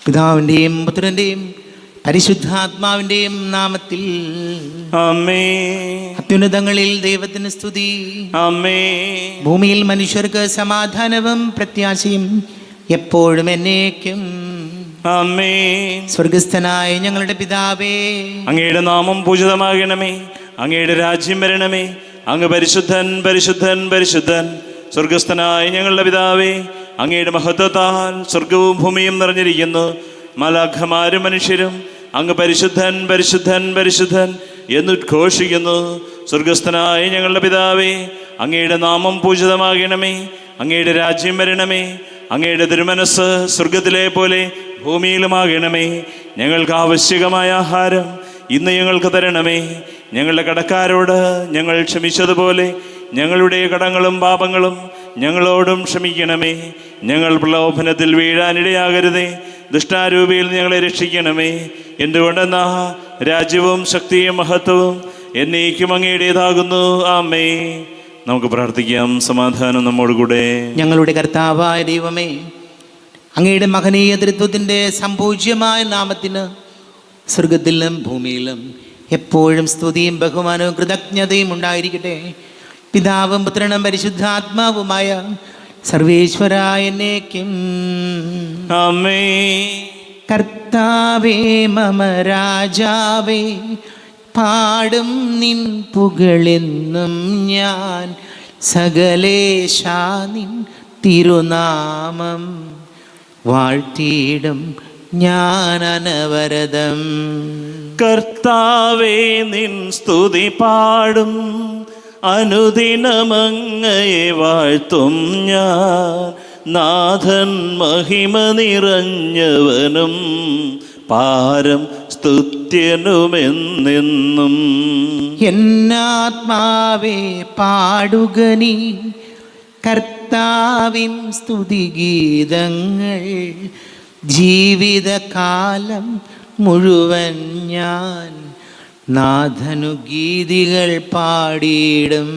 പിതാവിൻ്റെയും പുത്രൻ്റെയും പരിശുദ്ധാത്മാവിൻ്റെയും നാമത്തിൽ ആമേൻ. അത്യുന്നതങ്ങളിൽ ദൈവത്തിന് സ്തുതി. ആമേൻ. ഭൂമിയിൽ മനുഷ്യർക്ക് സമാധാനവും പ്രത്യാശയും എപ്പോഴും എന്നേക്കും. ആമേൻ. സ്വർഗസ്ഥനായ ഞങ്ങളുടെ പിതാവേ, അങ്ങയുടെ നാമം പൂജിതമാകണമേ. അങ്ങയുടെ രാജ്യം വരണമേ. അങ്ങ് പരിശുദ്ധൻ പരിശുദ്ധൻ പരിശുദ്ധൻ. സ്വർഗസ്ഥനായ ഞങ്ങളുടെ പിതാവേ, അങ്ങയുടെ മഹത്വത്താൽ സ്വർഗവും ഭൂമിയും നിറഞ്ഞിരിക്കുന്നു. മാലാഖമാരും മനുഷ്യരും അങ്ങ് പരിശുദ്ധൻ പരിശുദ്ധൻ പരിശുദ്ധൻ എന്നുദ്ഘോഷിക്കുന്നു. സ്വർഗസ്ഥനായ ഞങ്ങളുടെ പിതാവേ, അങ്ങയുടെ നാമം പൂജിതമാകണമേ. അങ്ങയുടെ രാജ്യം വരണമേ. അങ്ങയുടെ തിരുമനസ് സ്വർഗത്തിലെ പോലെ ഭൂമിയിലുമാകണമേ. ഞങ്ങൾക്ക് ആവശ്യകമായ ആഹാരം ഇന്ന് ഞങ്ങൾക്ക് തരണമേ. ഞങ്ങളുടെ കടക്കാരോട് ഞങ്ങൾ ക്ഷമിച്ചതുപോലെ ഞങ്ങളുടെ കടങ്ങളും പാപങ്ങളും ഞങ്ങളോടും ക്ഷമിക്കണമേ. ഞങ്ങൾ പ്രലോഭനത്തിൽ വീഴാനിടയാകരുതേ. ദുഷ്ടാരൂപിയിൽ ഞങ്ങളെ രക്ഷിക്കണമേ. എന്തുകൊണ്ടെന്നാ രാജ്യവും ശക്തിയും മഹത്വവും എന്നേക്കും അങ്ങയുടേതാകുന്നു. ആമേ. നമുക്ക് പ്രാർത്ഥിക്കാം. സമാധാനം നമ്മോടുകൂടെ. ഞങ്ങളുടെ കർത്താവായ ദൈവമേ, അങ്ങയുടെ മഹനീയ തൃത്വത്തിൻ്റെ സംപൂജ്യമായ നാമത്തിന് സ്വർഗത്തിലും ഭൂമിയിലും എപ്പോഴും സ്തുതിയും ബഹുമാനവും കൃതജ്ഞതയും ഉണ്ടായിരിക്കട്ടെ. പിതാവും പുത്രനും പരിശുദ്ധാത്മാവുമായ സർവേശ്വരായ എന്നേക്കും. ആമേൻ. കർത്താവേ മമ രാജാവേ, പാടും നിൻ പുകളെന്നും ഞാൻ. സകലേശാ നിൻ തിരുനാമം വാഴ്ത്തിയിടും ഞാൻ അനവരതം. കർത്താവേ നിൻ സ്തുതി പാടും, അനുദിനമങ്ങയെ വാഴ്ത്തും ഞാൻ. നാഥൻ മഹിമ നിറഞ്ഞവനും പാരം സ്തുത്യനുമെന്നെന്നും. എന്നാത്മാവേ പാടുക നീ കർത്താവിൻ സ്തുതിഗീതങ്ങൾ. ജീവിതകാലം മുഴുവൻ ഞാൻ നാഥനു ഗീതികൾ പാടിയിടും.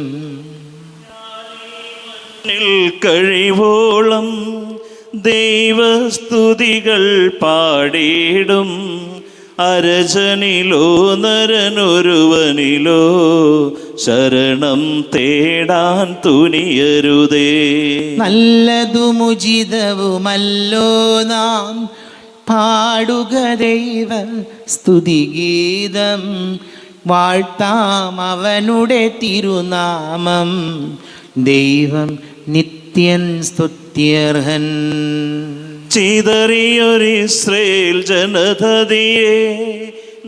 കഴിവോളം ദൈവസ്തുതികൾ പാടിയിടും. അരജനിലോ നരനൊരുവനിലോ ശരണം തേടാൻ തുനിയരുതേ. നല്ലതുമുചിതവുമല്ലോ നാം പാടുക ദൈവ സ്തുതിഗീതം. വാഴ്ത്താം അവനുടെ തിരുനാമം. ദൈവം നിത്യൻ സ്തുത്യർഹൻ. ചിതറിയൊരിസ്രയേൽ ജനതയെ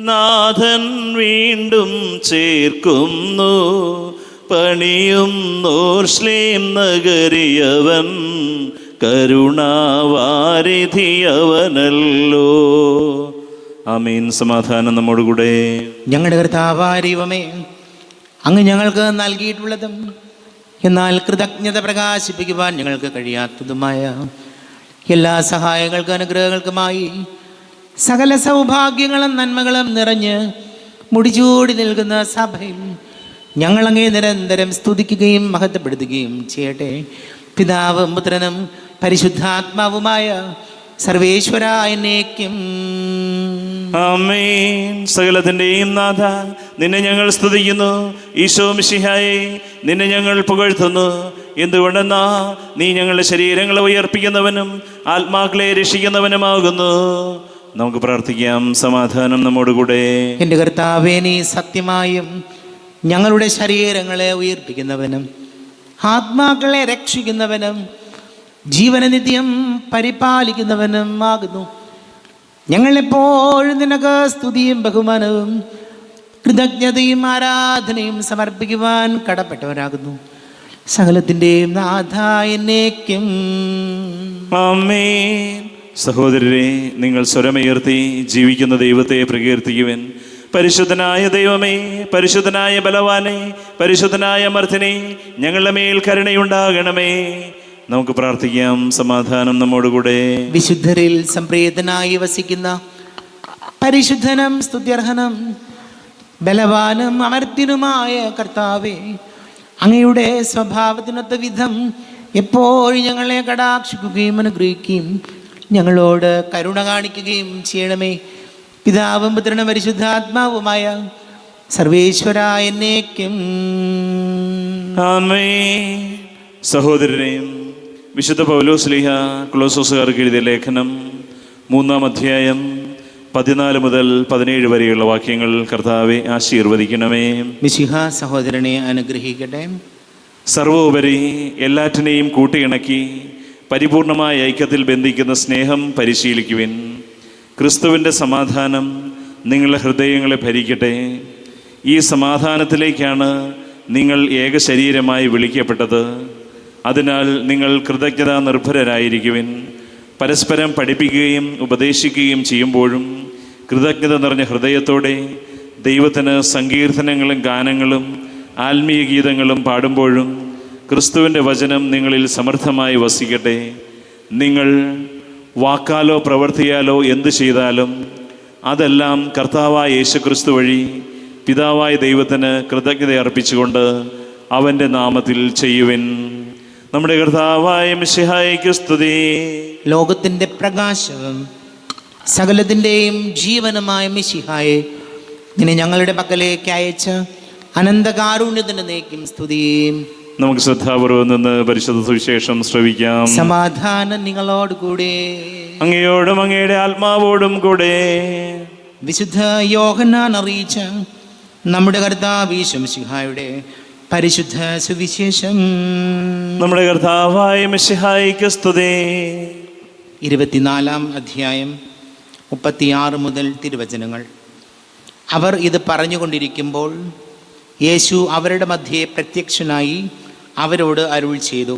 നാഥൻ വീണ്ടും ചേർക്കുന്നു. പണിയുന്നോർശ്ലേം നഗരിയവൻ കരുണാവാരിധിയവനല്ലോ. ആമീൻ. സമാധാനം നമ്മോടുകൂടെ. ഞങ്ങളുടെ കർത്താവായ ദൈവമേ, അങ്ങ് ഞങ്ങൾക്ക് നൽകിയിട്ടുള്ളതും എന്നാൽ കൃതജ്ഞത പ്രകാശിപ്പിക്കുവാൻ ഞങ്ങൾക്ക് കഴിയാത്തതുമായ എല്ലാ സഹായങ്ങൾക്കും അനുഗ്രഹങ്ങൾക്കുമായി സകല സൗഭാഗ്യങ്ങളും നന്മകളും നിറഞ്ഞ് മുടിചൂടി നിൽക്കുന്ന സഭയിൽ ഞങ്ങളങ്ങേ നിരന്തരം സ്തുതിക്കുകയും മഹത്വപ്പെടുത്തുകയും ചെയ്യട്ടെ. പിതാവും പുത്രനും പരിശുദ്ധാത്മാവുമായ സർവേശ്വരായ എന്നേക്കും. ആമേൻ. സകലത്തിൻ്റെയും നാഥ, നിന്നെ ഞങ്ങൾ സ്തുതിക്കുന്നു. ഈശോ മിശിഹായെ, നിന്നെ ഞങ്ങൾ പുകഴ്ത്തുന്നു. എന്തുകൊണ്ടെന്നാ നീ ഞങ്ങളുടെ ശരീരങ്ങളെ ഉയർപ്പിക്കുന്നവനും ആത്മാക്കളെ രക്ഷിക്കുന്നവനുമാകുന്നു. നമുക്ക് പ്രാർത്ഥിക്കാം. സമാധാനം നമ്മോടുകൂടെ. എൻ്റെ കർത്താവേ, നീ സത്യമായും ഞങ്ങളുടെ ശരീരങ്ങളെ ഉയർപ്പിക്കുന്നവനും ആത്മാക്കളെ രക്ഷിക്കുന്നവനും ജീവനനിത്യം പരിപാലിക്കുന്നവനും ആകുന്നു. ഞങ്ങളെപ്പോഴും നിനക്ക് സ്തുതിയും ബഹുമാനവും കൃതജ്ഞതയും ആരാധനയും സമർപ്പിക്കുവാൻ കടപ്പെട്ടവരാകുന്നു. സകലത്തിൻ്റെയും നാഥ എന്നേക്കും. ആമേൻ. സഹോദരരെ, നിങ്ങൾ സ്വരമുയർത്തി ജീവിക്കുന്ന ദൈവത്തെ പ്രകീർത്തിക്കുവൻ. പരിശുദ്ധനായ ദൈവമേ, പരിശുദ്ധനായ ബലവാനെ, പരിശുദ്ധനായ അമർത്തിനെ, ഞങ്ങളുടെ മേൽ കരുണയുണ്ടാകണമേ. നമുക്ക് പ്രാർത്ഥിക്കാം. സമാധാനം നമ്മോടുകൂടെ. വിശുദ്ധരിൽ സംപ്രീതനായി വസിക്കുന്ന പരിശുദ്ധനും സ്തുത്യർഹനും ബലവാനും അമർത്യനുമായ കർത്താവേ, അങ്ങയുടെ സ്വഭാവത്തിനൊത്ത വിധം എപ്പോഴും ഞങ്ങളെ കടാക്ഷിക്കുകയും അനുഗ്രഹിക്കുകയും ഞങ്ങളോട് കരുണ കാണിക്കുകയും ചെയ്യണമേ. പിതാവും പുത്രനും പരിശുദ്ധാത്മാവുമായ സർവേശ്വര എന്നേക്കും ആമേൻ. സഹോദരനെയും വിശുദ്ധ പൗലോസ്ലീഹ കൊലോസ്സാർക്ക് എഴുതിയ ലേഖനം 3-ാം അധ്യായം 14 മുതൽ 17 വരെയുള്ള വാക്യങ്ങൾ കർത്താവെ ആശീർവദിക്കണമേ. മിശിഹ സഹോദരനെ അനുഗ്രഹിക്കട്ടെ. സർവോപരി എല്ലാറ്റിനെയും കൂട്ടിയിണക്കി പരിപൂർണമായ ഐക്യത്തിൽ ബന്ധിക്കുന്ന സ്നേഹം പരിശീലിക്കുവിൻ. ക്രിസ്തുവിൻ്റെ സമാധാനം നിങ്ങളുടെ ഹൃദയങ്ങളെ ഭരിക്കട്ടെ. ഈ സമാധാനത്തിലേക്കാണ് നിങ്ങൾ ഏക ശരീരമായി വിളിക്കപ്പെട്ടത്. അതിനാൽ നിങ്ങൾ കൃതജ്ഞതാ നിർഭരരായിരിക്കുവിൻ. പരസ്പരം പഠിപ്പിക്കുകയും ഉപദേശിക്കുകയും ചെയ്യുമ്പോഴും കൃതജ്ഞത നിറഞ്ഞ ഹൃദയത്തോടെ ദൈവത്തിന് സങ്കീർത്തനങ്ങളും ഗാനങ്ങളും ആത്മീയ ഗീതങ്ങളും പാടുമ്പോഴും ക്രിസ്തുവിൻ്റെ വചനം നിങ്ങളിൽ സമർത്ഥമായി വസിക്കട്ടെ. നിങ്ങൾ വാക്കാലോ പ്രവർത്തിയാലോ എന്തു ചെയ്താലും അതെല്ലാം കർത്താവായ യേശുക്രിസ്തു വഴി പിതാവായ ദൈവത്തിന് കൃതജ്ഞത അർപ്പിച്ചുകൊണ്ട് അവൻ്റെ നാമത്തിൽ ചെയ്യുവിൻ. നമ്മുടെ കർത്താവായ മിശിഹായ്ക്ക് സ്തുതി. ലോകത്തിൻ്റെ പ്രകാശവും സകലത്തിൻ്റെയും ജീവനുമായ മിശിഹായെ ഇങ്ങനെ ഞങ്ങളുടെ പക്കലേക്ക് അയച്ച അനന്തകാരുണ്യത്തിന് നേക്കും സ്തുതിയും. നമുക്ക് ശ്രദ്ധാപൂർവം നിന്ന് പരിശുദ്ധ സുവിശേഷം ശ്രവിക്കാം. സമാധാനം നിങ്ങളോട് കൂടെ. അങ്ങയോടും അങ്ങയുടെ ആത്മാവോടും കൂടെ. വിശുദ്ധ യോഹന്നാൻ അറിയിച്ച നമ്മുടെ കർത്താവ് യേശു മിശിഹായുടെ പരിശുദ്ധ സുവിശേഷം. നമ്മുടെ കർത്താവായ മിശിഹായ്ക്ക് സ്തുതി. 24-ാം അധ്യായം 36 മുതൽ തിരുവചനങ്ങൾ. അവർ ഇത് പറഞ്ഞുകൊണ്ടിരിക്കുമ്പോൾ യേശു അവരുടെ മധ്യേ പ്രത്യക്ഷനായി അവരോട് അരുൾ ചെയ്തു,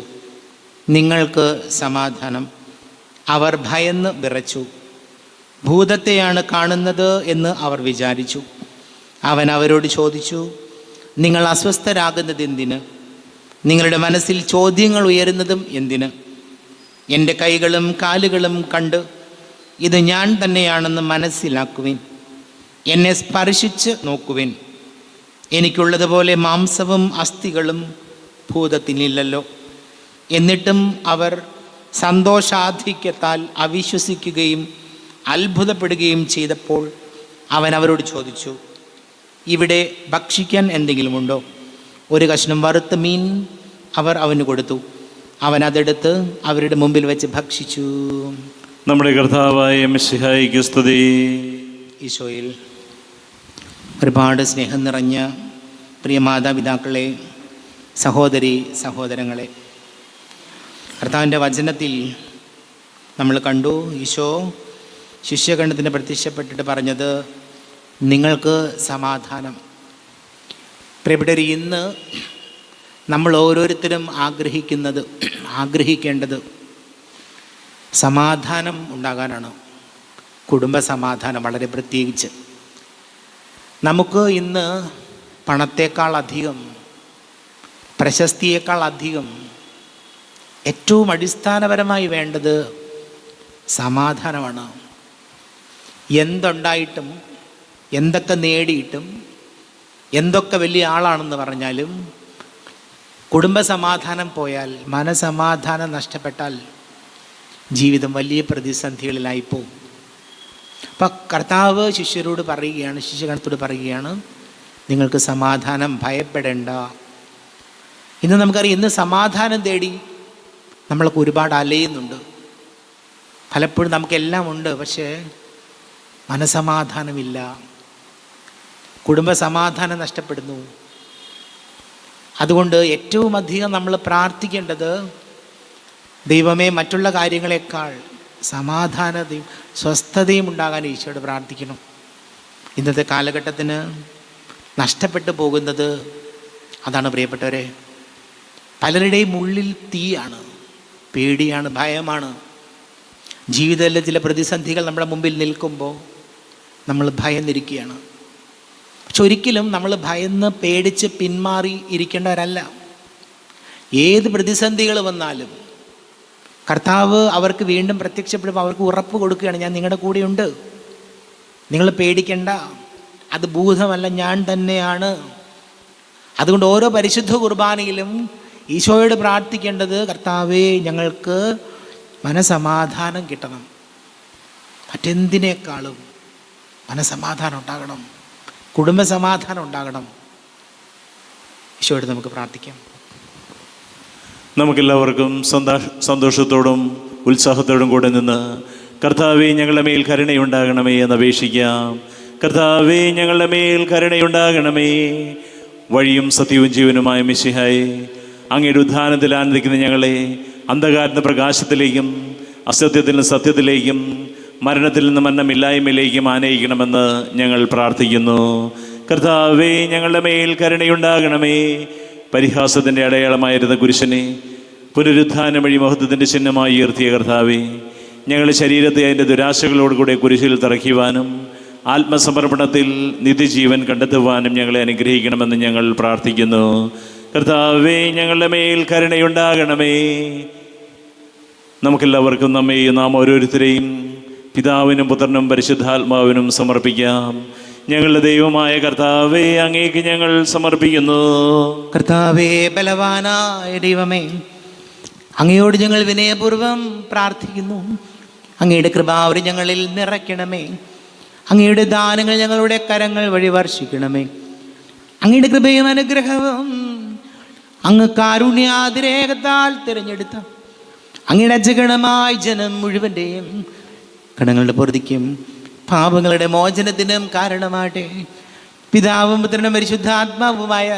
നിങ്ങൾക്ക് സമാധാനം. അവർ ഭയന്ന് വിറച്ചു. ഭൂതത്തെയാണ് കാണുന്നത് എന്ന് അവർ വിചാരിച്ചു. അവൻ അവരോട് ചോദിച്ചു, നിങ്ങൾ അസ്വസ്ഥരാകുന്നത് എന്തിന്? നിങ്ങളുടെ മനസ്സിൽ ചോദ്യങ്ങൾ ഉയരുന്നതും എന്തിന്? എൻ്റെ കൈകളും കാലുകളും കണ്ട് ഇത് ഞാൻ തന്നെയാണെന്ന് മനസ്സിലാക്കുവിൻ. എന്നെ സ്പർശിച്ച് നോക്കുവിൻ. എനിക്കുള്ളതുപോലെ മാംസവും അസ്ഥികളും ഭൂതത്തിനില്ലല്ലോ. എന്നിട്ടും അവർ സന്തോഷാധിക്യത്താൽ അവിശ്വസിക്കുകയും അത്ഭുതപ്പെടുകയും ചെയ്തപ്പോൾ അവൻ അവരോട് ചോദിച്ചു, ഇവിടെ ഭക്ഷിക്കാൻ എന്തെങ്കിലുമുണ്ടോ? ഒരു കഷ്ണം വറുത്ത മീൻ അവർ അവന് കൊടുത്തു. അവൻ അതെടുത്ത് അവരുടെ മുമ്പിൽ വെച്ച് ഭക്ഷിച്ചു. നമ്മുടെ കർത്താവായ മിശിഹായ്ക്ക് സ്തുതി. ഈശോയിൽ ഒരുപാട് സ്നേഹം നിറഞ്ഞ പ്രിയ മാതാപിതാക്കളെ, സഹോദരി സഹോദരങ്ങളെ, കർത്താവിൻ്റെ വചനത്തിൽ നമ്മൾ കണ്ടു ഈശോ ശിഷ്യഗണത്തിന് പ്രത്യക്ഷപ്പെട്ടിട്ട് പറഞ്ഞത്, നിങ്ങൾക്ക് സമാധാനം. പ്രിയപ്പെട്ടവർ, ഇന്ന് നമ്മൾ ഓരോരുത്തരും ആഗ്രഹിക്കേണ്ടത് സമാധാനം ഉണ്ടാകാനാണ്. കുടുംബ സമാധാനം വളരെ പ്രത്യേകിച്ച്. നമുക്ക് ഇന്ന് പണത്തേക്കാൾ അധികം, പ്രശസ്തിയേക്കാൾ അധികം ഏറ്റവും അടിസ്ഥാനപരമായി വേണ്ടത് സമാധാനമാണ്. എന്തുണ്ടായിട്ടും എന്തൊക്കെ നേടിയിട്ടും എന്തൊക്കെ വലിയ ആളാണെന്ന് പറഞ്ഞാലും കുടുംബ സമാധാനം പോയാൽ, മനസമാധാനം നഷ്ടപ്പെട്ടാൽ ജീവിതം വലിയ പ്രതിസന്ധികളിലായിപ്പോവും. അപ്പം കർത്താവ് ശിഷ്യരോട് പറയുകയാണ്, ശിഷ്യഗണത്തോട് പറയുകയാണ്, നിങ്ങൾക്ക് സമാധാനം, ഭയപ്പെടേണ്ട. ഇന്ന് നമുക്കറിയാം, ഇന്ന് സമാധാനം തേടി നമ്മളൊക്കെ ഒരുപാട് അലയുന്നുണ്ട്. പലപ്പോഴും നമുക്കെല്ലാം ഉണ്ട്, പക്ഷേ മനസമാധാനമില്ല. കുടുംബ സമാധാനം നഷ്ടപ്പെടുന്നു. അതുകൊണ്ട് ഏറ്റവും അധികം നമ്മൾ പ്രാർത്ഥിക്കേണ്ടത്, ദൈവമേ, മറ്റുള്ള കാര്യങ്ങളെക്കാൾ സമാധാനതയും സ്വസ്ഥതയും ഉണ്ടാകാൻ ഈശോയോട് പ്രാർത്ഥിക്കണം. ഇന്നത്തെ കാലഘട്ടത്തിന് നഷ്ടപ്പെട്ടു പോകുന്നത് അതാണ് പ്രിയപ്പെട്ടവരെ. പലരുടെയും ഉള്ളിൽ തീയാണ്, പേടിയാണ്, ഭയമാണ്. ജീവിതത്തിലെ ചില പ്രതിസന്ധികൾ നമ്മുടെ മുമ്പിൽ നിൽക്കുമ്പോൾ നമ്മൾ ഭയന്നിരിക്കുകയാണ്. പക്ഷെ ഒരിക്കലും നമ്മൾ ഭയന്ന് പേടിച്ച് പിന്മാറി ഇരിക്കേണ്ടവരല്ല. ഏത് പ്രതിസന്ധികൾ വന്നാലും കർത്താവ് അവർക്ക് വീണ്ടും പ്രത്യക്ഷപ്പെടുമ്പോൾ അവർക്ക് ഉറപ്പ് കൊടുക്കുകയാണ്, ഞാൻ നിങ്ങളുടെ കൂടെയുണ്ട്, നിങ്ങൾ പേടിക്കണ്ട, അത് ഭൂതമല്ല, ഞാൻ തന്നെയാണ്. അതുകൊണ്ട് ഓരോ പരിശുദ്ധ കുർബാനയിലും ഈശോയോട് പ്രാർത്ഥിക്കേണ്ടത്, കർത്താവേ, ഞങ്ങൾക്ക് മനസമാധാനം കിട്ടണം. മറ്റെന്തിനേക്കാളും മനസമാധാനം ഉണ്ടാകണം, കുടുംബ സമാധാനം ഉണ്ടാകണം. ഈശോയോട് നമുക്ക് പ്രാർത്ഥിക്കാം. നമുക്കെല്ലാവർക്കും സന്തോഷത്തോടും ഉത്സാഹത്തോടും കൂടെ നിന്ന് കർത്താവേ ഞങ്ങളുടെ മേൽ കരുണയുണ്ടാകണമേ എന്ന് അപേക്ഷിക്കാം. കർത്താവേ ഞങ്ങളുടെ മേൽ കരുണയുണ്ടാകണമേ. വഴിയും സത്യവും ജീവനുമായ മിശിഹായെ, അങ്ങയുടെ ഉദ്ധാനത്തിൽ ആനന്ദിക്കുന്ന ഞങ്ങളെ അന്ധകാരത്തിന് പ്രകാശത്തിലേക്കും അസത്യത്തിൽ നിന്ന് സത്യത്തിലേക്കും മരണത്തിൽ നിന്ന് മരണമില്ലായ്മയിലേക്കും ആനയിക്കണമെന്ന് ഞങ്ങൾ പ്രാർത്ഥിക്കുന്നു. കർത്താവേ ഞങ്ങളുടെ മേൽ കരുണയുണ്ടാകണമേ. പരിഹാസത്തിൻ്റെ അടയാളമായിരുന്ന കുരിശനെ പുനരുത്ഥാനം വഴി മഹത്വത്തിൻ്റെ ചിഹ്നമായി ഉയർത്തിയ കർത്താവേ, ഞങ്ങളുടെ ശരീരത്തെ അതിൻ്റെ ദുരാശകളോടുകൂടെ കുരിശിൽ തറയ്ക്കുവാനും ആത്മസമർപ്പണത്തിൽ നിത്യജീവൻ കണ്ടെത്തുവാനും ഞങ്ങളെ അനുഗ്രഹിക്കണമെന്ന് ഞങ്ങൾ പ്രാർത്ഥിക്കുന്നു. കർത്താവേ ഞങ്ങളുടെ മേൽ കരുണയുണ്ടാകണമേ. നമുക്കെല്ലാവർക്കും നമ്മെയും നാം ഓരോരുത്തരെയും പിതാവിനും പുത്രനും പരിശുദ്ധാത്മാവിനും സമർപ്പിക്കാം. ഞങ്ങളുടെ ദൈവമായ കർത്താവേ, അങ്ങേക്ക് ഞങ്ങൾ സമർപ്പിക്കുന്നു. കർത്താവേ, ബലവാനായ ദൈവമേ, അങ്ങയോട് ഞങ്ങൾ വിനയപൂർവ്വം പ്രാർത്ഥിക്കുന്നു. അങ്ങയുടെ കൃപാവരി ഞങ്ങളിൽ നിറയ്ക്കണമേ. അങ്ങയുടെ ദാനങ്ങൾ ഞങ്ങളുടെ കരങ്ങൾ വഴി വർഷിക്കണമേ. അങ്ങയുടെ കൃപയും അനുഗ്രഹവും അങ്ങ് കാരുണ്യാതിരേകത്താൽ തിരഞ്ഞെടുത്ത അങ്ങയുടെ അജഗണമായ ജനം മുഴുവൻ്റെയും കടങ്ങളുടെ പൊറുതിക്കും പാപങ്ങളുടെ മോചനത്തിനും കാരണമാട്ടെ. പിതാവും പുത്രനും പരിശുദ്ധാത്മാവുമായ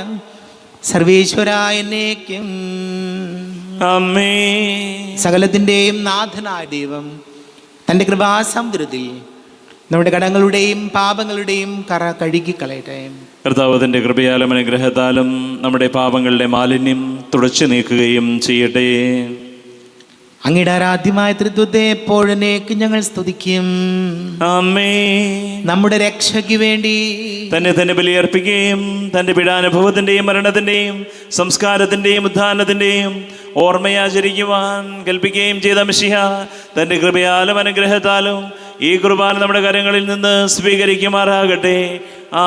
സർവേശ്വരായ എന്നേക്കും ആമേൻ. സകലത്തിൻ്റെയും നാഥനായ ദൈവം തൻ്റെ കൃപാസമുദ്രത്തിൽ നമ്മുടെ കടങ്ങളുടെയും പാപങ്ങളുടെയും കറ കഴുകിക്കളയട്ടെ. കർത്താവ് തൻ്റെ കൃപയാലും അനുഗ്രഹത്താലും നമ്മുടെ പാപങ്ങളുടെ മാലിന്യം തുടച്ചു നീക്കുകയും ചെയ്യട്ടെ. അങ്ങയുടെ ആരാധ്യമായ തൃത്വത്തെ എപ്പോഴേക്ക് ഞങ്ങൾ സ്തുതിക്കും. ആമേൻ. നമ്മുടെ രക്ഷയ്ക്ക് വേണ്ടി തന്നെ ബലിയർപ്പിക്കുകയും തൻ്റെ പീഡാനുഭവത്തിൻ്റെയും മരണത്തിൻ്റെയും സംസ്കാരത്തിൻ്റെയും ഉത്ഥാനത്തിൻ്റെയും ഓർമ്മയാചരിക്കുവാൻ കൽപ്പിക്കുകയും ചെയ്ത മിശിഹ തൻ്റെ കൃപയാലും അനുഗ്രഹത്താലും ഈ കുർബാന നമ്മുടെ കരങ്ങളിൽ നിന്ന് സ്വീകരിക്കുമാറാകട്ടെ.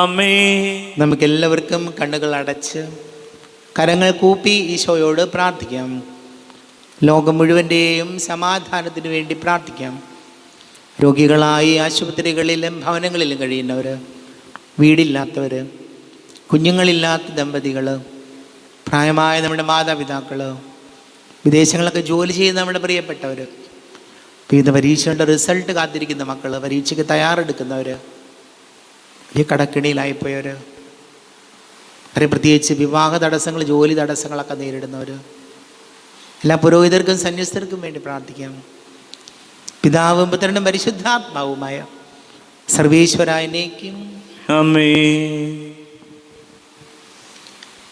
ആമേൻ. നമുക്കെല്ലാവർക്കും കണ്ണുകൾ അടച്ച് കരങ്ങൾ കൂപ്പി ഈശോയോട് പ്രാർത്ഥിക്കാം. ലോകം മുഴുവൻ്റെയും സമാധാനത്തിന് വേണ്ടി പ്രാർത്ഥിക്കാം. രോഗികളായി ആശുപത്രികളിലും ഭവനങ്ങളിലും കഴിയുന്നവർ, വീടില്ലാത്തവർ, കുഞ്ഞുങ്ങളില്ലാത്ത ദമ്പതികൾ, പ്രായമായ നമ്മുടെ മാതാപിതാക്കൾ, വിദേശങ്ങളൊക്കെ ജോലി ചെയ്യുന്ന നമ്മുടെ പ്രിയപ്പെട്ടവർ, വിവിധ പരീക്ഷകളുടെ റിസൾട്ട് കാത്തിരിക്കുന്ന മക്കൾ, പരീക്ഷയ്ക്ക് തയ്യാറെടുക്കുന്നവർ, വലിയ കടക്കിണിയിലായിപ്പോയവർ, അവരെ പ്രത്യേകിച്ച് വിവാഹ തടസ്സങ്ങൾ, ജോലി തടസ്സങ്ങളൊക്കെ നേരിടുന്നവർ, എല്ലാ പുരോഹിതർക്കും സന്യസ്തർക്കും വേണ്ടി പ്രാർത്ഥിക്കാം. പിതാവും പുത്രനും പരിശുദ്ധാത്മാവുമായ സർവേശ്വരായ എന്നേക്കും ആമേൻ.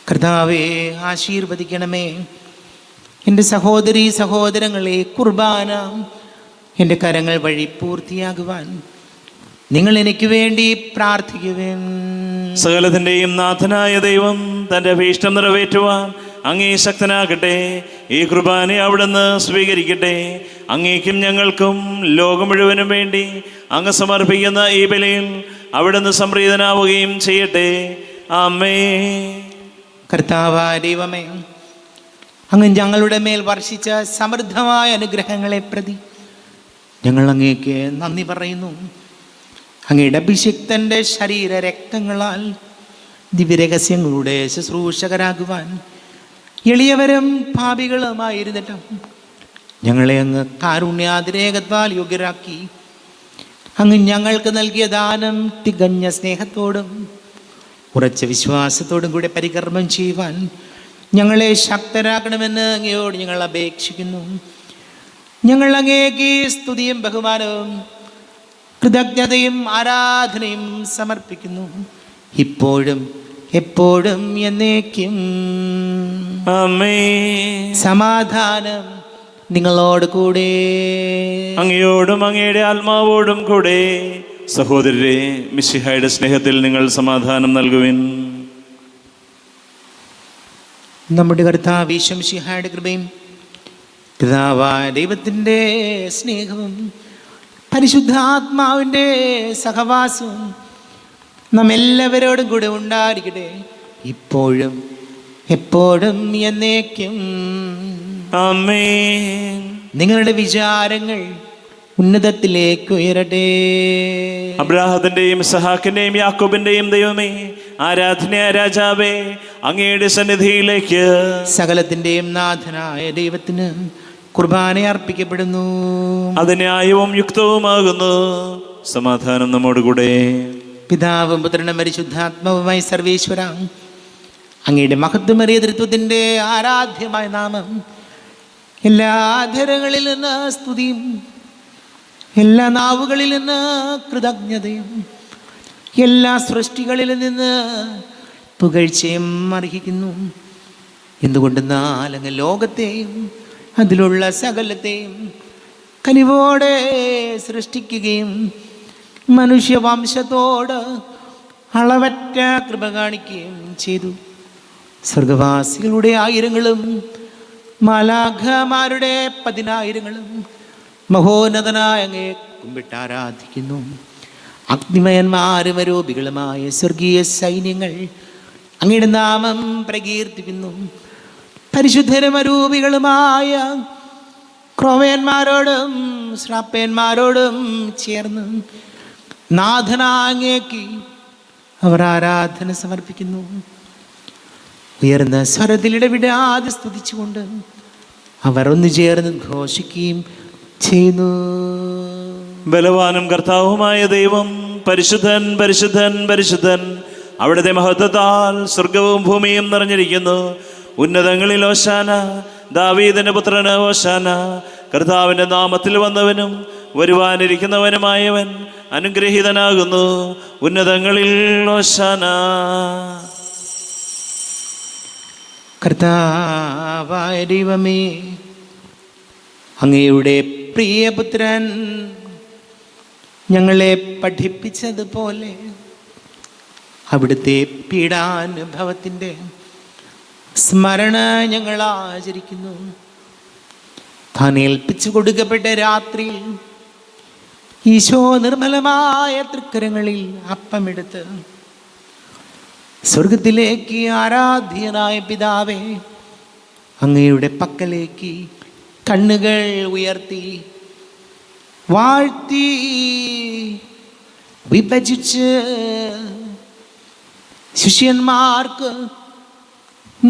കർത്താവേ, ആശീർവദിക്കണമേ. എൻ്റെ സഹോദരീ സഹോദരങ്ങളെ, കുർബാന എൻ്റെ കരങ്ങൾ വഴി പൂർത്തിയാകുവാൻ നിങ്ങൾ എനിക്ക് വേണ്ടി പ്രാർത്ഥിക്കുവേൻ. സകലത്തിൻ്റെയും നാഥനായ ദൈവം തൻ്റെ അഭീഷ്ടം നിറവേറ്റുവാൻ അങ്ങേ ശക്തനാകട്ടെ. ഈ കുർബാനയെ അവിടുന്ന് സ്വീകരിക്കട്ടെ. അങ്ങേക്കും ഞങ്ങൾക്കും ലോകം മുഴുവനും വേണ്ടി അങ്ങ് സമർപ്പിക്കുന്ന ഈ ബലിയിൽ അവിടുന്ന് സംപ്രീതനാവുകയും ചെയ്യട്ടെ. ആമേൻ. കർത്താവായ ദൈവമേ, അങ്ങ് ഞങ്ങളുടെ മേൽ വർഷിച്ച സമൃദ്ധമായ അനുഗ്രഹങ്ങളെ പ്രതി ഞങ്ങൾ അങ്ങേക്ക് നന്ദി പറയുന്നു. അങ്ങയുടെ അഭിഷിക്തൻ്റെ ശരീര രക്തങ്ങളാൽ ദിവ്യരഹസ്യങ്ങളുടെ ശുശ്രൂഷകരാകുവാൻ എളിയവരും പാപികളുമായിരുന്നിട്ടും ഞങ്ങളെ അങ്ങ് കാരുണ്യാതിരേകത്താൽ യോഗ്യരാക്കി. അങ്ങ് ഞങ്ങൾക്ക് നൽകിയ ദാനം തികഞ്ഞ സ്നേഹത്തോടും ഉറച്ച വിശ്വാസത്തോടും കൂടെ പരികർമ്മം ചെയ്യുവാൻ ഞങ്ങളെ ശക്തരാക്കണമെന്ന് അങ്ങയോട് ഞങ്ങൾ അപേക്ഷിക്കുന്നു. ഞങ്ങൾ അങ്ങേക്ക് സ്തുതിയും ബഹുമാനവും കൃതജ്ഞതയും ആരാധനയും സമർപ്പിക്കുന്നു, ഇപ്പോഴും എപ്പോഴും എന്നേക്കും. ആമേൻ. സമാധാനം നിങ്ങളോട് കൂടെ. അങ്ങയോടും അങ്ങയുടെ ആത്മാവോടും കൂടെ. സഹോദരരെ, മിശിഹായുടെ സ്നേഹത്തിൽ നിങ്ങൾ സമാധാനം നൽകുവിൻ. നമ്മുടെ കർത്താവ് യേശു മിശിഹായുടെ കൃപയും പിതാവായ ദൈവത്തിൻ്റെ സ്നേഹവും പരിശുദ്ധാത്മാവിൻ്റെ സഹവാസവും നാം എല്ലാവരോടും കൂടെ ഉണ്ടായിരിക്കട്ടെ, ഇപ്പോഴും എപ്പോഴും എന്നേക്കും. ആമേൻ. നിങ്ങളുടെ വിചാരങ്ങൾ ഉന്നതത്തിലേക്ക് ഉയരട്ടെ. അബ്രാഹത്തിന്റെയും ഇസ്ഹാക്കിന്റെയും യാക്കോബിന്റെയും ദൈവമേ, ആരാധനയായ രാജാവേ, അങ്ങയുടെ സന്നിധിയിലേക്ക് സകലത്തിന്റെയും നാഥനായ ദൈവത്തിന് കുർബാന അർപ്പിക്കപ്പെടുന്നു. അത് ന്യായവും യുക്തവുമാകുന്നു. സമാധാനം നമ്മോടുകൂടെ. പിതാവും പുത്രനും പരിശുദ്ധാത്മാവുമായി സർവേശ്വര, അങ്ങയുടെ മഹത്വമേറിയ തൃത്വത്തിൻ്റെ ആരാധ്യമായ നാമം എല്ലാ ആധരങ്ങളിൽ നിന്ന് സ്തുതിയും എല്ലാ നാവുകളിൽ നിന്ന് കൃതജ്ഞതയും എല്ലാ സൃഷ്ടികളിൽ നിന്ന് പുകഴ്ചയും അർഹിക്കുന്നു. എന്തുകൊണ്ടെന്നാൽ അങ്ങ് ലോകത്തെയും അതിലുള്ള സകലത്തെയും കനിവോടെ സൃഷ്ടിക്കുകയും മനുഷ്യവംശത്തോട് അളവറ്റ കൃപ കാണിക്കുകയും ചെയ്തു. സ്വർഗവാസികളുടെ ആയിരങ്ങളും മാലാഖമാരുടെ 10,000ങ്ങളും മഹോന്നതനായ അങ്ങയെ കുമ്പിട്ടാരാധിക്കുന്നു. അഗ്നിമയന്മാരും അരൂപികളുമായ സ്വർഗീയ സൈന്യങ്ങൾ അങ്ങയുടെ നാമം പ്രകീർത്തിക്കുന്നു. പരിശുദ്ധരും അരൂപികളുമായ ക്രോവേന്മാരോടും ശ്രാപ്പേന്മാരോടും ചേർന്ന് നാഥനാങ്ങേക്ക് അവർ ആരാധന സമർപ്പിക്കുന്നു. ഉയർന്ന സ്വരത്തിൽ ഇടവിടാതെ സ്തുതിച്ചുകൊണ്ട് അവർ ഒന്നു ചേർന്ന് ഘോഷിക്കുകയും ചെയ്യുന്നു. ബലവാനും കർത്താവുമായ ദൈവം പരിശുദ്ധൻ, പരിശുദ്ധൻ, പരിശുദ്ധൻ. അവിടുത്തെ മഹത്വത്താൽ സ്വർഗവും ഭൂമിയും നിറഞ്ഞിരിക്കുന്നു. ഉന്നതങ്ങളിൽ ഓശാന, ദാവീദിന്റെ പുത്രന് ഓശാന. കർത്താവിന്റെ നാമത്തിൽ വന്നവനും വരുവാനിരിക്കുന്നവനുമായവൻ അനുഗ്രഹീതനാകുന്നു. ഉന്നതങ്ങളിൽ ഓശാന. കർത്താവായ ദൈവമേ, അങ്ങയുടെ പ്രിയപുത്രൻ ഞങ്ങളെ പഠിപ്പിച്ചതുപോലെ അവിടുത്തെ പീഡാനുഭവത്തിൻ്റെ സ്മരണ ഞങ്ങൾ ആചരിക്കുന്നു. താൻ ഏൽപ്പിച്ചു കൊടുക്കപ്പെട്ട രാത്രിയിൽ ഈശോ നിർമ്മലമായ തൃക്കരങ്ങളിൽ അപ്പമെടുത്ത് സ്വർഗത്തിലേക്ക് ആരാധ്യനായ പിതാവേ, അങ്ങയുടെ പക്കലേക്ക് കണ്ണുകൾ ഉയർത്തി വാഴ്ത്തി വിഭജിച്ച് ശിഷ്യന്മാർക്ക്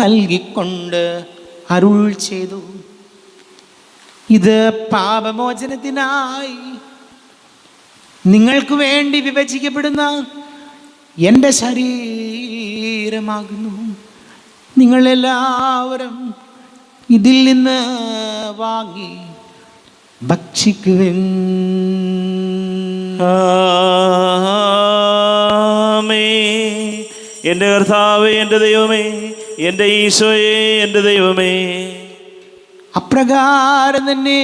നൽകിക്കൊണ്ട് അരുൾ ചെയ്തു: ഇത് പാപമോചനത്തിനായി നിങ്ങൾക്ക് വേണ്ടി വിഭജിക്കപ്പെടുന്ന എൻ്റെ ശരീരമാകുന്നു. നിങ്ങളെല്ലാവരും ഇതിൽ നിന്ന് വാങ്ങി ഭക്ഷിക്കുവിൻ. എൻ്റെ കർത്താവേ, എൻ്റെ ദൈവമേ, എൻ്റെ ഈശോയെ, എൻ്റെ ദൈവമേ. അപ്രകാരം തന്നെ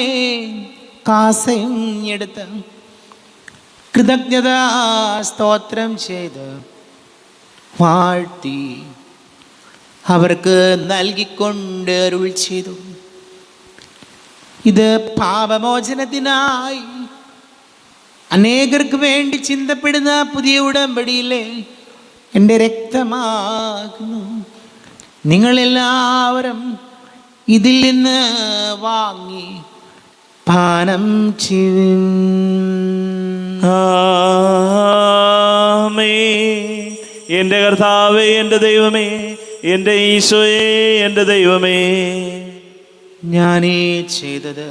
കാസയും എടുത്ത് കൃതജ്ഞത സ്തോത്രം ചെയ്ത് വാഴ്ത്തി അവർക്ക് നൽകിക്കൊണ്ട് അരുൾ ചെയ്തു: ഇത് പാപമോചനത്തിനായി അനേകർക്ക് വേണ്ടി ചിന്തപ്പെടുന്ന പുതിയ ഉടമ്പടിയിലെ എൻ്റെ രക്തമാകുന്നു. നിങ്ങളെല്ലാവരും ഇതിൽ നിന്ന് വാങ്ങി പാനം ചെയ്യുവിൻ. എൻ്റെ കർത്താവേ, എൻ്റെ ദൈവമേ, എൻ്റെ ഈശോയെ, എൻ്റെ ദൈവമേ. ഞാനീ ചെയ്തത്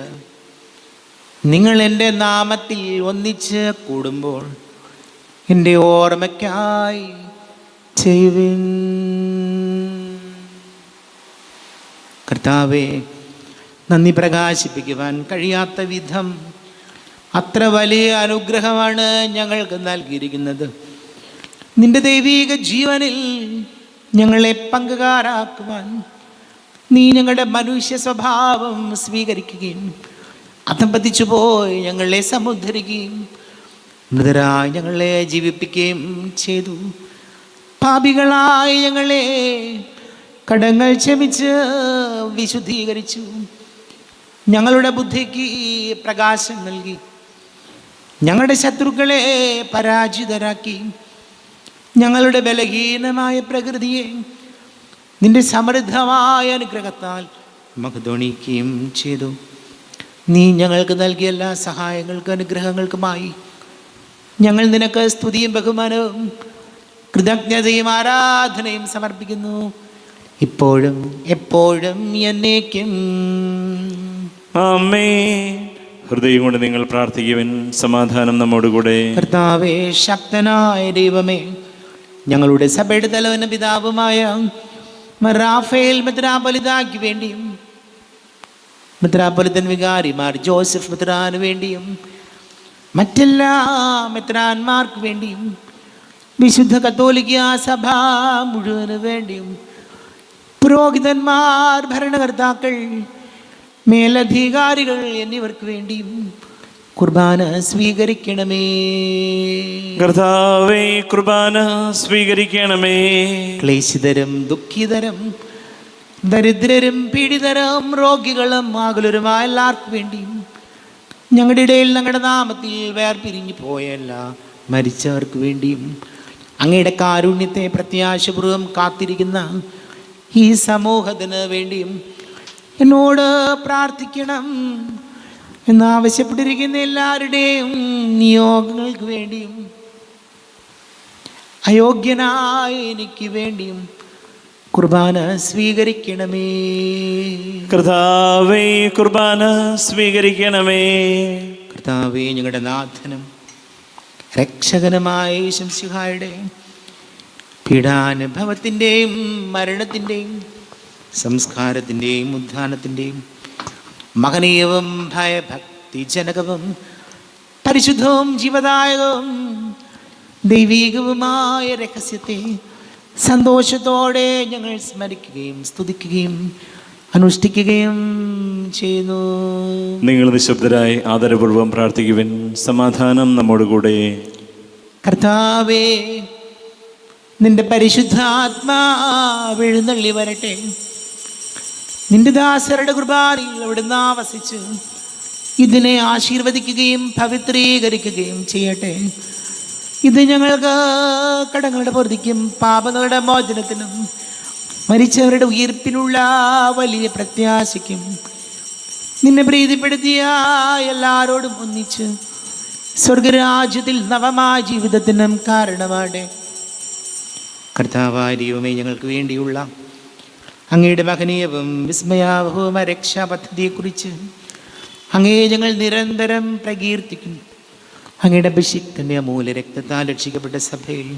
നിങ്ങൾ എൻ്റെ നാമത്തിൽ ഒന്നിച്ച് കൂടുമ്പോൾ എൻ്റെ ഓർമ്മയ്ക്കായി ചെയ്യുവിൻ. കർത്താവേ, നന്ദി പ്രകാശിപ്പിക്കുവാൻ കഴിയാത്ത വിധം അത്ര വലിയ അനുഗ്രഹമാണ് ഞങ്ങൾക്ക് നൽകിയിരിക്കുന്നത്. നിന്റെ ദൈവീക ജീവനിൽ ഞങ്ങളെ പങ്കുകാരാക്കുവാൻ നീ ഞങ്ങളുടെ മനുഷ്യ സ്വഭാവം സ്വീകരിക്കുകയും അധംപതിച്ചു പോയി ഞങ്ങളെ സമുദ്ധരിക്കുകയും മൃതരായി ഞങ്ങളെ ജീവിപ്പിക്കുകയും ചെയ്തു. പാപികളായി ഞങ്ങളെ കടങ്ങൾ ക്ഷമിച്ച് വിശുദ്ധീകരിച്ചു. ഞങ്ങളുടെ ബുദ്ധിക്ക് പ്രകാശം നൽകി ഞങ്ങളുടെ ശത്രുക്കളെ പരാജിതരാക്കി. ഞങ്ങളുടെ ബലഹീനമായ പ്രകൃതിയെ നിന്റെ സമൃദ്ധമായ അനുഗ്രഹത്താൽ മഹത്വണിക്കുകയും ചെയ്തു. നീ ഞങ്ങൾക്ക് നൽകിയ എല്ലാ സഹായങ്ങൾക്കും അനുഗ്രഹങ്ങൾക്കുമായി ഞങ്ങൾ നിനക്ക് സ്തുതിയും ബഹുമാനവും കൃതജ്ഞതയും ആരാധനയും സമർപ്പിക്കുന്നു, ഇപ്പോഴും എപ്പോഴും എന്നേക്കും. ആമേൻ. ഹൃദയം കൊണ്ട് നിങ്ങൾ പ്രാർത്ഥിക്കുവിൻ. സമാധാനം നമ്മോടുകൂടെ. കർത്താവേ, ശക്തനായ ദൈവമേ, ഞങ്ങളുടെ സഭയുടെ തലവനും പിതാവുമായ റാഫേൽ മെത്രാപ്പൊലീത്തായ്ക്ക് വേണ്ടിയും മെത്രാപ്പൊലീത്തൻ വികാരിമാർ ജോസഫ് മെത്രാന് വേണ്ടിയും മറ്റെല്ലാ മെത്രാന്മാർക്ക് വേണ്ടിയും വിശുദ്ധ കത്തോലിക്ക സഭ മുഴുവന് വേണ്ടിയും പുരോഹിതന്മാർ, ഭരണകർത്താക്കൾ, മേലധികാരികൾ എന്നിവർക്ക് വേണ്ടിയും കുർബാന സ്വീകരിക്കണമേ. കർത്താവേ, കുർബാന സ്വീകരിക്കണമേ. ക്ലേശിതരും ദുഃഖിതരും ദരിദ്രരും പീഡിതരും രോഗികളും ആകുലരുമായ എല്ലാവർക്കും വേണ്ടിയും ഞങ്ങളുടെ ഇടയിൽ ഞങ്ങളുടെ നാമത്തിൽ വേർപിരിഞ്ഞു പോയല്ല മരിച്ചവർക്ക് വേണ്ടിയും അങ്ങയുടെ കാരുണ്യത്തെ പ്രത്യാശപൂർവ്വം കാത്തിരിക്കുന്ന ഈ സമൂഹത്തിന് വേണ്ടിയും എന്നോട് പ്രാർത്ഥിക്കണം എന്നാവശ്യപ്പെട്ടിരിക്കുന്ന എല്ലാവരുടെയും നിയോഗങ്ങൾക്ക് വേണ്ടിയും അയോഗ്യനായ എനിക്ക് വേണ്ടിയും കുർബാന സ്വീകരിക്കണമേ. കർത്താവേ, കുർബാന സ്വീകരിക്കണമേ. കർത്താവേ, ഞങ്ങളുടെ നാഥനും രക്ഷകനുമായ ശംസിഹായുടെ പീഡാനുഭവത്തിൻ്റെയും മരണത്തിൻ്റെയും സംസ്കാരത്തിൻ്റെയും ഉദ്ധാനത്തിൻ്റെയും മഹനീയവും ഭയഭക്തിജനകവും പരിശുദ്ധവും ജീവദായകവും ദൈവീകവുമായ രഹസ്യത്തെ സന്തോഷത്തോടെ ഞങ്ങൾ സ്മരിക്കുകയും സ്തുതിക്കുകയും അനുഷ്ഠിക്കുകയും ചെയ്യുന്നു. നിങ്ങൾ നിശബ്ദരായി ആദരപൂർവ്വം പ്രാർത്ഥിക്കുവിൻ. സമാധാനം നമ്മോടുകൂടെ. കർത്താവേ, നിന്റെ പരിശുദ്ധാത്മാവ് എഴുന്നള്ളി വരട്ടെ. നിന്റെ ദാസരുടെ കുർബാനയിൽ അവിടുന്ന് ആവസിച്ച് ഇതിനെ ആശീർവദിക്കുകയും പവിത്രീകരിക്കുകയും ചെയ്യട്ടെ. ഇത് ഞങ്ങൾക്ക് കടങ്ങളുടെ പൊറുതിക്കും പാപങ്ങളുടെ മോചനത്തിനും മരിച്ചവരുടെ ഉയിർപ്പിനുള്ള വലിയ പ്രത്യാശയ്ക്കും നിന്നെ പ്രീതിപ്പെടുത്തിയ എല്ലാവരോടും ഒന്നിച്ച് സ്വർഗരാജ്യത്തിൽ നവമായ ജീവിതത്തിനും കാരണമാടെ. കർത്താവായ ദൈവമേ, ഞങ്ങൾക്ക് വേണ്ടിയുള്ള അങ്ങയുടെ മഹനീയവും വിസ്മയാവഹവുമായ രക്ഷാപദ്ധതിയെക്കുറിച്ച് അങ്ങേ ഞങ്ങൾ നിരന്തരം പ്രകീർത്തിക്കുന്നു. അങ്ങയുടെ അഭിഷിക്തന്റെ അമൂല്യ രക്തത്താൽ രക്ഷിക്കപ്പെട്ട സഭയിൽ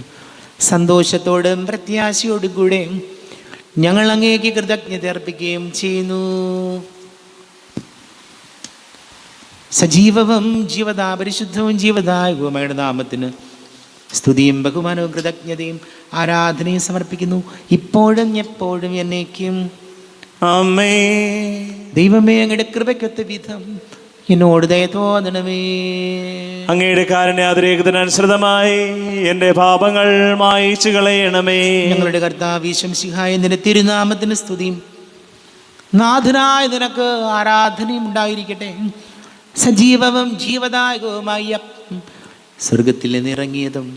സന്തോഷത്തോടും പ്രത്യാശയോടും കൂടെ ഞങ്ങൾ അങ്ങേക്ക് കൃതജ്ഞത അർപ്പിക്കുകയും ചെയ്യുന്നു. സജീവവും പരിശുദ്ധവും ജീവദായകവും അങ്ങയുടെ നാമത്തിന് സ്തുതിയും ബഹുമാനവും കൃതജ്ഞതയും ആരാധനയും സമർപ്പിക്കുന്നു, ഇപ്പോഴും എപ്പോഴും എന്നേക്കും. ആമേൻ. ദൈവമേ, അങ്ങയുടെ കൃപയ്ക്കൊത്ത വിധം എന്നോട് ദയ തോന്നണമേ. അങ്ങയുടെ കാരുണ്യാതിരേകത്തിനനുസൃതമായി എൻ്റെ പാപങ്ങൾ മായിച്ചു കളയണമേ. ഞങ്ങളുടെ കർത്താവ് ശംസിഹായ നിന്റെ തിരുനാമത്തിന് സ്തുതിയും നാഥനായ നിനക്ക് ആരാധനയും ഉണ്ടായിരിക്കട്ടെ. സജീവവും ജീവദായകവുമായി സ്വർഗത്തിൽ നിന്നിറങ്ങിയതും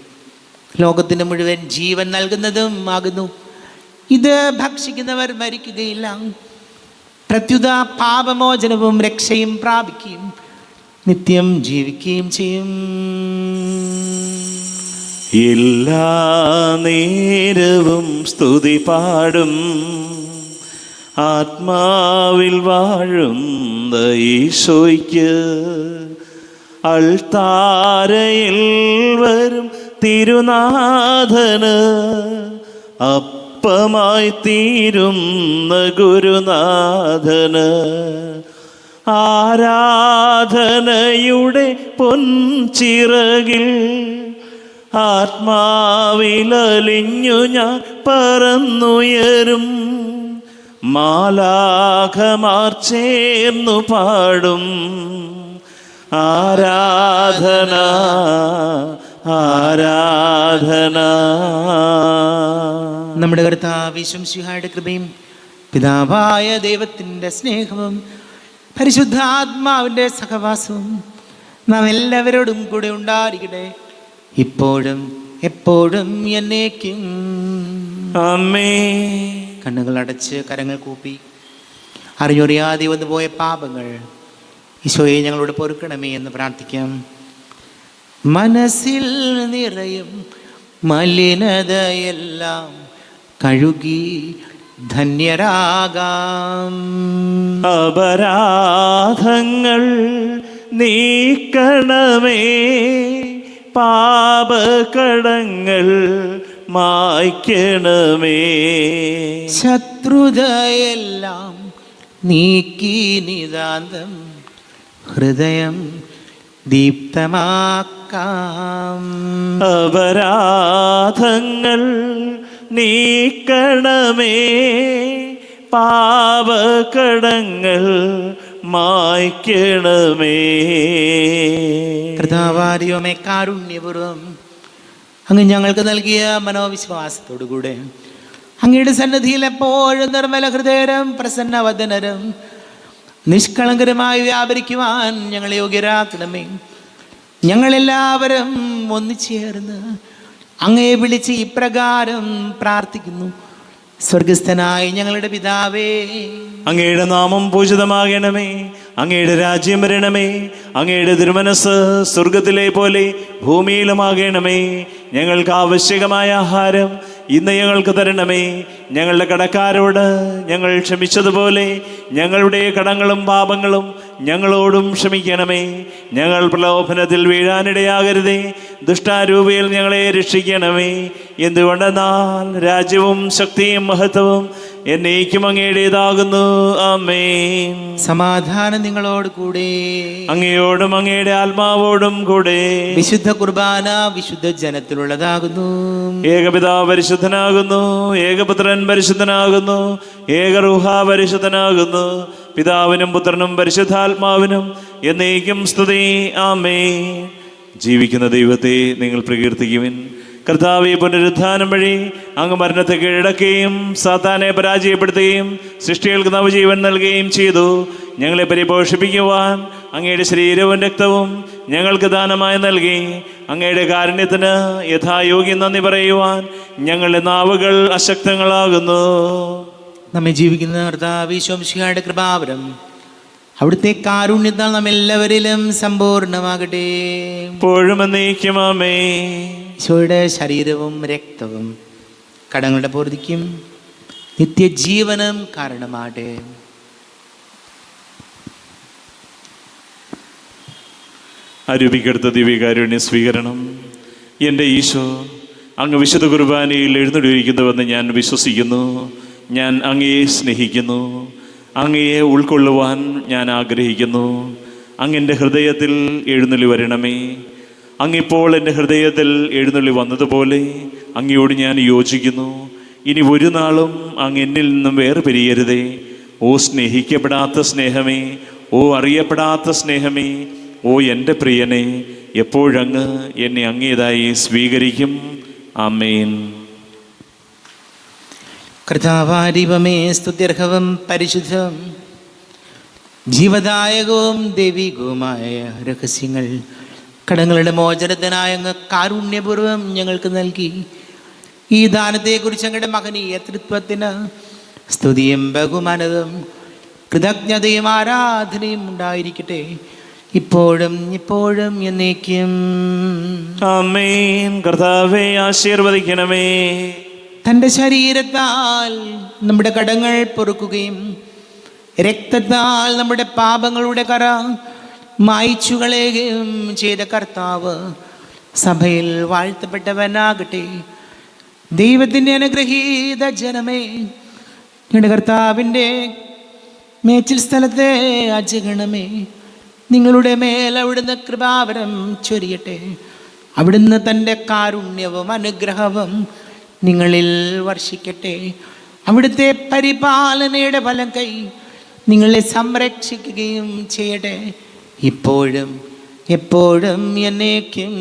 ലോകത്തിന് മുഴുവൻ ജീവൻ നൽകുന്നതും ആകുന്നു. ഇത് ഭക്ഷിക്കുന്നവർ മരിക്കുകയില്ല, പ്രത്യുത പാപമോചനവും രക്ഷയും പ്രാപിക്കുകയും നിത്യം ജീവിക്കുകയും ചെയ്യും. എല്ലാ നേരവും സ്തുതി പാടും ആത്മാവിൽ വാഴുന്ന ഈശോയ്ക്ക് അൾത്താരയിൽ വരും തിരുനാഥന് അപ്പമായി തീരുന്ന ഗുരുനാഥന് ആരാധനയുടെ പൊൻചിറകിൽ ആത്മാവിലലിഞ്ഞു ഞാൻ പറന്നുയരും. മാലാഖമാർ ചേർന്നു പാടും ആരാധന ആരാധന. നമ്മുടെ കർത്താവ് ശംസിഹായുടെ കൃപയും പിതാവായ ദൈവത്തിൻ്റെ സ്നേഹവും പരിശുദ്ധാത്മാവിൻ്റെ സഹവാസവും നാം എല്ലാവരോടും കൂടെ ഉണ്ടായിരിക്കട്ടെ, ഇപ്പോഴും എപ്പോഴും എന്നേക്കും. ആമേൻ. കണ്ണുകൾ അടച്ച് കരങ്ങൾ കൂപ്പി അറിഞ്ഞൊറിയാതെ വന്നു പോയ പാപങ്ങൾ ഈശോയെ ഞങ്ങളോട് പൊറുക്കണമേ എന്ന് പ്രാർത്ഥിക്കാം. മനസ്സിൽ നിറയും മലിനതയെല്ലാം കഴുകി ധന്യരാകാം. അപരാധങ്ങൾ നീക്കണമേ, പാപകടങ്ങൾ മായ്ക്കണമേ. ശത്രുതയെല്ലാം നീക്കി നിതാന്തം ഹൃദയം ദീപ്തമാക്കാം. അപരാധങ്ങൾ നീക്കണമേ, പാപകടങ്ങൾ മായ്ക്കണമേ. കർത്താവാരിയോമേ കാരുണ്യപൂർവം അങ്ങ് ഞങ്ങൾക്ക് നൽകിയ മനോവിശ്വാസത്തോടുകൂടെ അങ്ങയുടെ സന്നിധിയിൽ എപ്പോഴും നിർമ്മല ഹൃദയരും പ്രസന്നവദനരും നിഷ്കളങ്കരമായി വ്യാപരിക്കുവാൻ ഞങ്ങളെ യോഗ്യരാക്കണമേ. ഞങ്ങളെല്ലാവരും ഒന്നുചേർന്ന് അങ്ങയെ വിളിച്ച് ഇപ്രകാരം പ്രാർത്ഥിക്കുന്നു. സ്വർഗസ്ഥനായ ഞങ്ങളുടെ പിതാവേ, അങ്ങയുടെ നാമം പൂജിതമാകണമേ, അങ്ങയുടെ രാജ്യം വരണമേ, അങ്ങയുടെ തിരുമനസ് സ്വർഗത്തിലെ പോലെ ഭൂമിയിലുമാകണമേ. ഞങ്ങൾക്ക് ആവശ്യകമായ ആഹാരം ഇന്ന് ഞങ്ങൾക്ക് തരണമേ. ഞങ്ങളുടെ കടക്കാരോട് ഞങ്ങൾ ക്ഷമിച്ചതുപോലെ ഞങ്ങളുടെ കടങ്ങളും പാപങ്ങളും ഞങ്ങളോടും ക്ഷമിക്കണമേ. ഞങ്ങൾ പ്രലോഭനത്തിൽ വീഴാനിടയാകരുതേ, ദുഷ്ടാരൂപയിൽ ഞങ്ങളെ രക്ഷിക്കണമേ. എന്തുകൊണ്ടെന്നാൽ രാജ്യവും ശക്തിയും മഹത്വവും എന്നേക്കും അങ്ങയുടേതാകുന്നു. ആമേൻ. സമാധാനം നിങ്ങളോട് കൂടെ, അങ്ങയോടും അങ്ങയുടെ ആത്മാവോടും കൂടെ. വിശുദ്ധ കുർബാന വിശുദ്ധ ജനത്തിലുള്ളതാകുന്നു. ഏകപിതാവ് പരിശുദ്ധനാകുന്നു, ഏകപുത്രൻ പരിശുദ്ധനാകുന്നു, ഏകറൂഹ പരിശുദ്ധനാകുന്നു. പിതാവിനും പുത്രനും പരിശുദ്ധാത്മാവിനും എന്നേക്കും സ്തുതി. ആമേൻ. ജീവിക്കുന്ന ദൈവത്തെ നിങ്ങൾ പ്രകീർത്തിക്കുവിൻ. കർത്താവെ, പുനരുത്ഥാനം വഴി അങ്ങ് മരണത്തെ കീഴടക്കുകയും സാത്താനെ പരാജയപ്പെടുത്തുകയും സൃഷ്ടികൾക്ക് നവജീവൻ നൽകുകയും ചെയ്തു. ഞങ്ങളെ പരിപോഷിപ്പിക്കുവാൻ അങ്ങയുടെ ശരീരവും രക്തവും ഞങ്ങൾക്ക് ദാനമായി നൽകി. അങ്ങയുടെ കാരുണ്യത്തിന് യഥായോഗ്യം നന്ദി പറയുവാൻ ഞങ്ങളുടെ നാവുകൾ അശക്തങ്ങളാകുന്നു. നമ്മെ ജീവിക്കുന്ന കർത്താവ് ഈശോ മിശിഹായുടെ കൃപാവരം അവിടുത്തെ കാരുണ്യത്താൽ നാം എല്ലാവരിലും സമ്പൂർണ്ണമാകട്ടെ. എപ്പോഴും എന്നേക്കും ആമേൻ. ഈശോയുടെ ശരീരവും രക്തവും കടങ്ങളുടെ പൂർത്തിക്കും നിത്യജീവനം കാരണമാകട്ടെ. അരൂപിക്കെടുത്ത ദിവ്യകാരുണ്യ സ്വീകരണം. എൻ്റെ ഈശോ, അങ്ങ് വിശുദ്ധ കുർബാനയിൽ എഴുന്നള്ളിയിരിക്കുന്നുവെന്ന് ഞാൻ വിശ്വസിക്കുന്നു. ഞാൻ അങ്ങയെ സ്നേഹിക്കുന്നു. അങ്ങയെ ഉൾക്കൊള്ളുവാൻ ഞാൻ ആഗ്രഹിക്കുന്നു. അങ്ങെൻ്റെ ഹൃദയത്തിൽ എഴുന്നള്ളി വരണമേ. അങ്ങിപ്പോൾ എൻ്റെ ഹൃദയത്തിൽ എഴുന്നള്ളി വന്നതുപോലെ അങ്ങയോട് ഞാൻ യോജിക്കുന്നു. ഇനി ഒരു നാളും അങ്ങ് എന്നിൽ നിന്നും വേറെ പിരിയരുതേ. ഓ സ്നേഹിക്കപ്പെടാത്ത സ്നേഹമേ, ഓ അറിയപ്പെടാത്ത സ്നേഹമേ, ഓ എൻ്റെ പ്രിയനെ, എപ്പോഴങ്ങ് എന്നെ അങ്ങേതായി സ്വീകരിക്കും. ആമേൻ. കർത്താവാരിവമേ സ്തുത്യർഹവും പരിശുദ്ധം ജീവദായകവും ദൈവികവുമായ രഹസ്യങ്ങൾ കടങ്ങളുടെ മോചനത്തിനായ അങ്ങ് കാരുണ്യപൂർവ്വം ഞങ്ങൾക്ക് നൽകി. ഈ ദാനത്തെക്കുറിച്ച് അങ്ങയുടെ മഹനീയ തൃത്വത്തിന് സ്തുതിയും ബഹുമാനവും കൃതജ്ഞതയും ആരാധനയും ഉണ്ടായിരിക്കട്ടെ, ഇപ്പോഴും ഇപ്പോഴും എന്നേക്കും. ആമേൻ. കർത്താവേ, ആശീർവദിക്കണമേ. തൻ്റെ ശരീരത്താൽ നമ്മുടെ കടങ്ങൾ പൊറുക്കുകയും രക്തത്താൽ നമ്മുടെ പാപങ്ങളുടെ കറ മായ്ച്ചു കളയുകയും ചെയ്ത കർത്താവ് സഭയിൽ വാഴ്ത്തപ്പെട്ടവനാകട്ടെ. ദൈവത്തിൻ്റെ അനുഗ്രഹീത ജനമേ, നിങ്ങളുടെ കർത്താവിൻ്റെ മേച്ചിൽ സ്ഥലത്തെ അജഗണമേ, നിങ്ങളുടെ മേൽ അവിടുന്ന് കൃപാവരം ചൊരിയട്ടെ. അവിടുന്ന് തൻ്റെ കാരുണ്യവും അനുഗ്രഹവും നിങ്ങളിൽ വർഷിക്കട്ടെ. അവിടുത്തെ പരിപാലനയുടെ ഫലം കൈ നിങ്ങളെ സംരക്ഷിക്കുകയും ചെയ്യട്ടെ, ഇപ്പോഴും എപ്പോഴും എന്നേക്കും.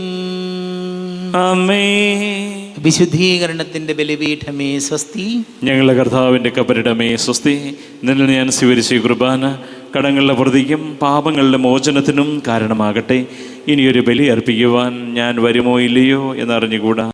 ആമേൻ. വിശുദ്ധീകരണത്തിൻ്റെ ബലിപീഠമേ സ്വസ്തി. ഞങ്ങളുടെ കർത്താവിൻ്റെ കബരിടമേ സ്വസ്തി. നിന്നിൽ ഞാൻ സ്വീകരിച്ച ഈ കുർബാന കടങ്ങളുടെ പ്രതിക്കും പാപങ്ങളുടെ മോചനത്തിനും കാരണമാകട്ടെ. ഇനിയൊരു ബലി അർപ്പിക്കുവാൻ ഞാൻ വരുമോ ഇല്ലയോ എന്നറിഞ്ഞുകൂടാ.